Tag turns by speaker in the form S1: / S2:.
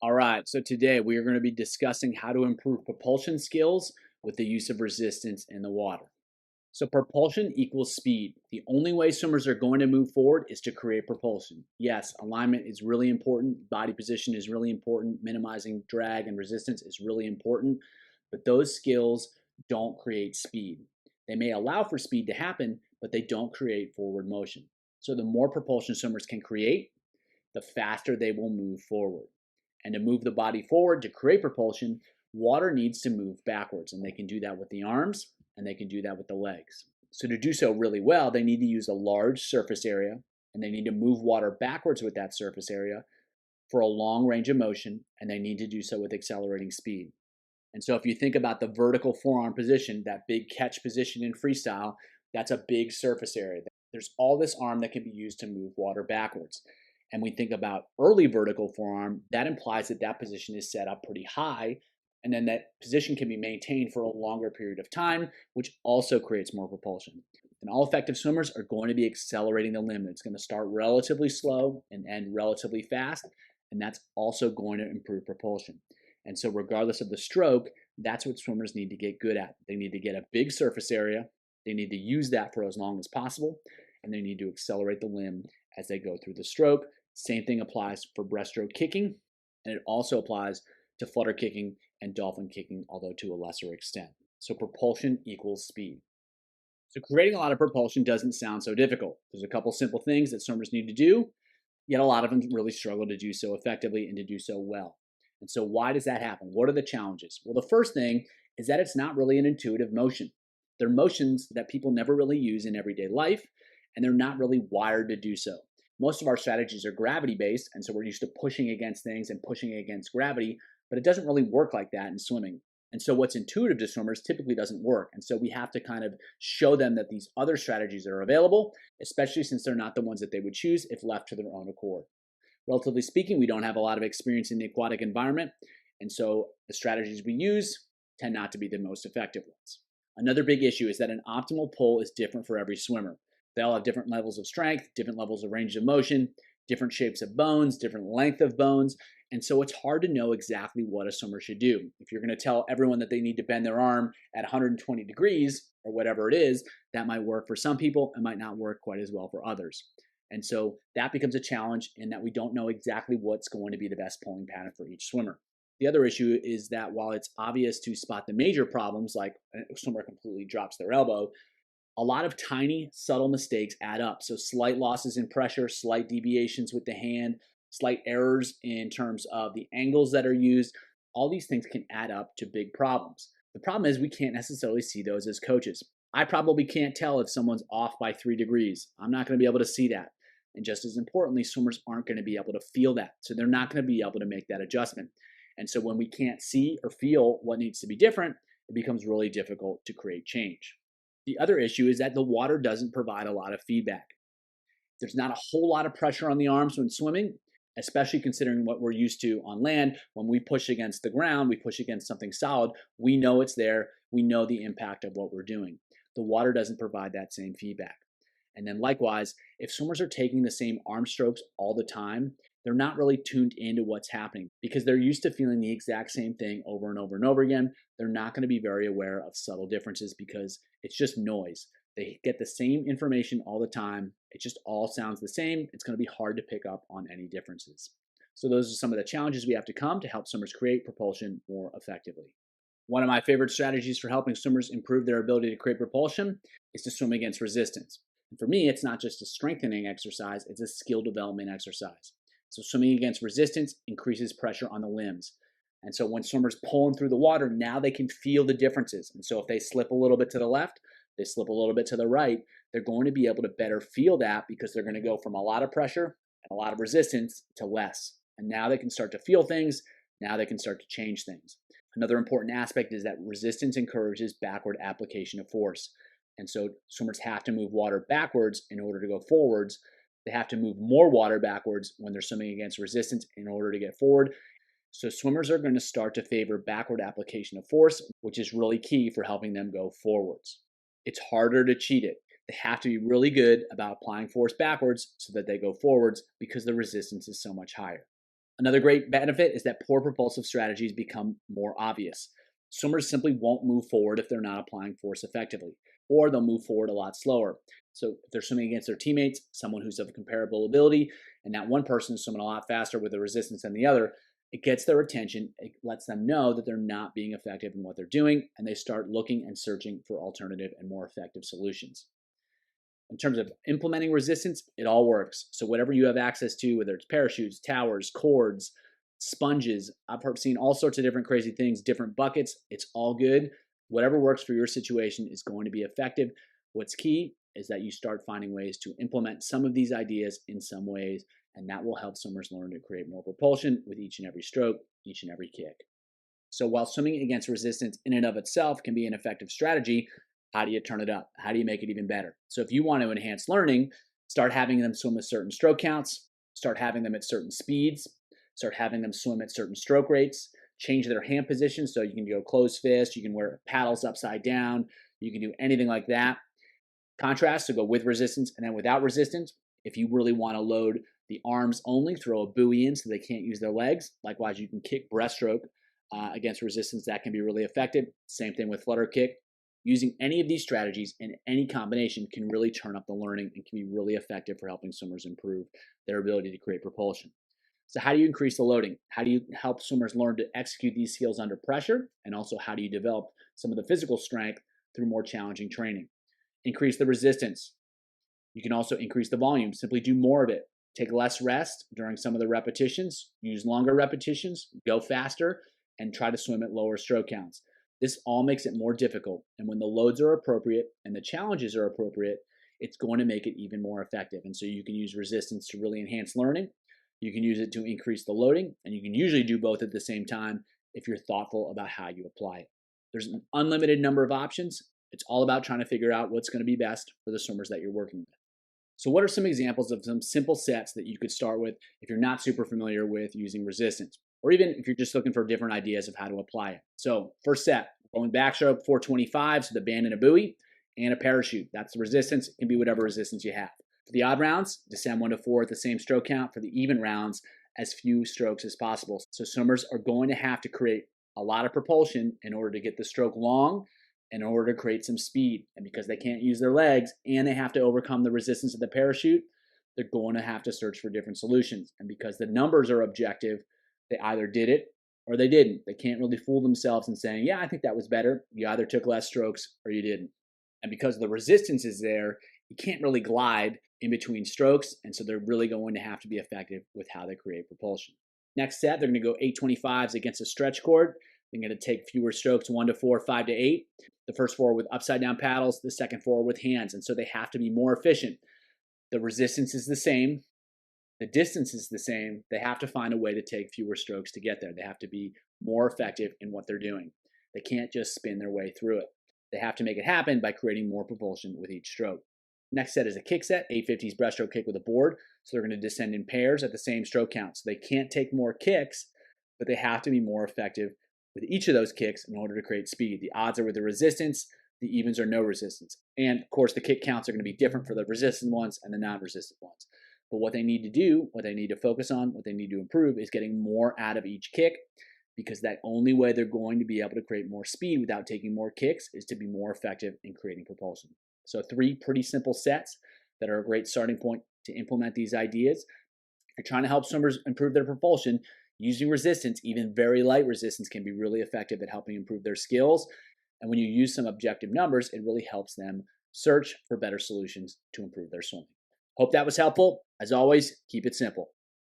S1: All right, so today we are going to be discussing how to improve propulsion skills with the use of resistance in the water. So, propulsion equals speed. The only way swimmers are going to move forward is to create propulsion. Yes, alignment is really important, body position is really important, minimizing drag and resistance is really important, but those skills don't create speed. They may allow for speed to happen, but they don't create forward motion. So, the more propulsion swimmers can create, the faster they will move forward. And to move the body forward to create propulsion, water needs to move backwards. And they can do that with the arms and they can do that with the legs. So, to do so really well, they need to use a large surface area and they need to move water backwards with that surface area for a long range of motion. And they need to do so with accelerating speed. And so, if you think about the vertical forearm position, that big catch position in freestyle, that's a big surface area. There's all this arm that can be used to move water backwards. And we think about early vertical forearm, that implies that that position is set up pretty high. And then that position can be maintained for a longer period of time, which also creates more propulsion. And all effective swimmers are going to be accelerating the limb. It's going to start relatively slow and end relatively fast. And that's also going to improve propulsion. And so, regardless of the stroke, that's what swimmers need to get good at. They need to get a big surface area. They need to use that for as long as possible. And they need to accelerate the limb as they go through the stroke. Same thing applies for breaststroke kicking, and it also applies to flutter kicking and dolphin kicking, although to a lesser extent. So propulsion equals speed. So creating a lot of propulsion doesn't sound so difficult. There's a couple simple things that swimmers need to do, yet a lot of them really struggle to do so effectively and to do so well. And so why does that happen? What are the challenges? Well, the first thing is that it's not really an intuitive motion. They're motions that people never really use in everyday life, and they're not really wired to do so. Most of our strategies are gravity based, and so we're used to pushing against things and pushing against gravity, but it doesn't really work like that in swimming. And so what's intuitive to swimmers typically doesn't work. And so we have to kind of show them that these other strategies are available, especially since they're not the ones that they would choose if left to their own accord. Relatively speaking, we don't have a lot of experience in the aquatic environment, and so the strategies we use tend not to be the most effective ones. Another big issue is that an optimal pull is different for every swimmer. They all have different levels of strength, different levels of range of motion, different shapes of bones, different length of bones. And so it's hard to know exactly what a swimmer should do. If you're going to tell everyone that they need to bend their arm at 120 degrees or whatever it is, that might work for some people and might not work quite as well for others. And so that becomes a challenge in that we don't know exactly what's going to be the best pulling pattern for each swimmer. The other issue is that while it's obvious to spot the major problems, like a swimmer completely drops their elbow, a lot of tiny, subtle mistakes add up. So slight losses in pressure, slight deviations with the hand, slight errors in terms of the angles that are used, all these things can add up to big problems. The problem is we can't necessarily see those as coaches. I probably can't tell if someone's off by 3 degrees. I'm not going to be able to see that. And just as importantly, swimmers aren't going to be able to feel that. So they're not going to be able to make that adjustment. And so when we can't see or feel what needs to be different, it becomes really difficult to create change. The other issue is that the water doesn't provide a lot of feedback. There's not a whole lot of pressure on the arms when swimming, especially considering what we're used to on land. When we push against the ground, we push against something solid, we know it's there, we know the impact of what we're doing. The water doesn't provide that same feedback. And then likewise, if swimmers are taking the same arm strokes all the time, they're not really tuned into what's happening because they're used to feeling the exact same thing over and over and over again. They're not going to be very aware of subtle differences because it's just noise. They get the same information all the time. It just all sounds the same. It's going to be hard to pick up on any differences. So those are some of the challenges we have to come to help swimmers create propulsion more effectively. One of my favorite strategies for helping swimmers improve their ability to create propulsion is to swim against resistance. And for me, it's not just a strengthening exercise, it's a skill development exercise. So swimming against resistance increases pressure on the limbs. And so when swimmers pulling through the water, now they can feel the differences. And so if they slip a little bit to the left, they slip a little bit to the right, they're going to be able to better feel that because they're going to go from a lot of pressure and a lot of resistance to less. And now they can start to feel things. Now they can start to change things. Another important aspect is that resistance encourages backward application of force. And so swimmers have to move water backwards in order to go forwards. They have to move more water backwards when they're swimming against resistance in order to get forward. So swimmers are going to start to favor backward application of force, which is really key for helping them go forwards. It's harder to cheat it. They have to be really good about applying force backwards so that they go forwards because the resistance is so much higher. Another great benefit is that poor propulsive strategies become more obvious. Swimmers simply won't move forward if they're not applying force effectively, or they'll move forward a lot slower. So if they're swimming against their teammates, someone who's of comparable ability, and that one person is swimming a lot faster with the resistance than the other, it gets their attention. It lets them know that they're not being effective in what they're doing, and they start looking and searching for alternative and more effective solutions. In terms of implementing resistance, it all works. So whatever you have access to, whether it's parachutes, towers, cords, sponges, I've seen all sorts of different crazy things, different buckets, it's all good. Whatever works for your situation is going to be effective. What's key is that you start finding ways to implement some of these ideas in some ways, and that will help swimmers learn to create more propulsion with each and every stroke, each and every kick. So while swimming against resistance in and of itself can be an effective strategy, how do you turn it up? How do you make it even better? So if you want to enhance learning, start having them swim with certain stroke counts, start having them at certain speeds, start having them swim at certain stroke rates, change their hand position so you can go closed fist, you can wear paddles upside down, you can do anything like that. Contrast, so go with resistance and then without resistance. If you really want to load the arms only, throw a buoy in so they can't use their legs. Likewise, you can kick breaststroke against resistance. That can be really effective. Same thing with flutter kick. Using any of these strategies in any combination can really turn up the learning and can be really effective for helping swimmers improve their ability to create propulsion. So how do you increase the loading? How do you help swimmers learn to execute these skills under pressure? And also how do you develop some of the physical strength through more challenging training? Increase the resistance. You can also increase the volume. Simply do more of it. Take less rest during some of the repetitions. Use longer repetitions. Go faster. And try to swim at lower stroke counts. This all makes it more difficult. And when the loads are appropriate and the challenges are appropriate, it's going to make it even more effective. And so you can use resistance to really enhance learning. You can use it to increase the loading. And you can usually do both at the same time if you're thoughtful about how you apply it. There's an unlimited number of options. It's all about trying to figure out what's going to be best for the swimmers that you're working with. So what are some examples of some simple sets that you could start with if you're not super familiar with using resistance? Or even if you're just looking for different ideas of how to apply it. So first set, going backstroke, 425, so the band and a buoy, and a parachute. That's the resistance. It can be whatever resistance you have. For the odd rounds, descend 1 to 4 at the same stroke count. For the even rounds, as few strokes as possible. So swimmers are going to have to create a lot of propulsion in order to get the stroke long, in order to create some speed. And because they can't use their legs and they have to overcome the resistance of the parachute, they're going to have to search for different solutions. And because the numbers are objective, they either did it or they didn't. They can't really fool themselves in saying, yeah, I think that was better. You either took less strokes or you didn't. And because the resistance is there, you can't really glide in between strokes. And so they're really going to have to be effective with how they create propulsion. Next set, they're going to go 825s against a stretch cord. They're going to take fewer strokes, 1 to 4, 5 to 8. The first 4 with upside down paddles, the second 4 with hands. And so they have to be more efficient. The resistance is the same. The distance is the same. They have to find a way to take fewer strokes to get there. They have to be more effective in what they're doing. They can't just spin their way through it. They have to make it happen by creating more propulsion with each stroke. Next set is a kick set, 850s breaststroke kick with a board. So they're going to descend in pairs at the same stroke count. So they can't take more kicks, but they have to be more effective with each of those kicks in order to create speed. The odds are with the resistance, the evens are no resistance. And of course, the kick counts are going to be different for the resistant ones and the non-resistant ones. But what they need to do, what they need to focus on, what they need to improve is getting more out of each kick, because that only way they're going to be able to create more speed without taking more kicks is to be more effective in creating propulsion. So 3 pretty simple sets that are a great starting point to implement these ideas. If you're trying to help swimmers improve their propulsion, using resistance, even very light resistance, can be really effective at helping improve their skills. And when you use some objective numbers, it really helps them search for better solutions to improve their swimming. Hope that was helpful. As always, keep it simple.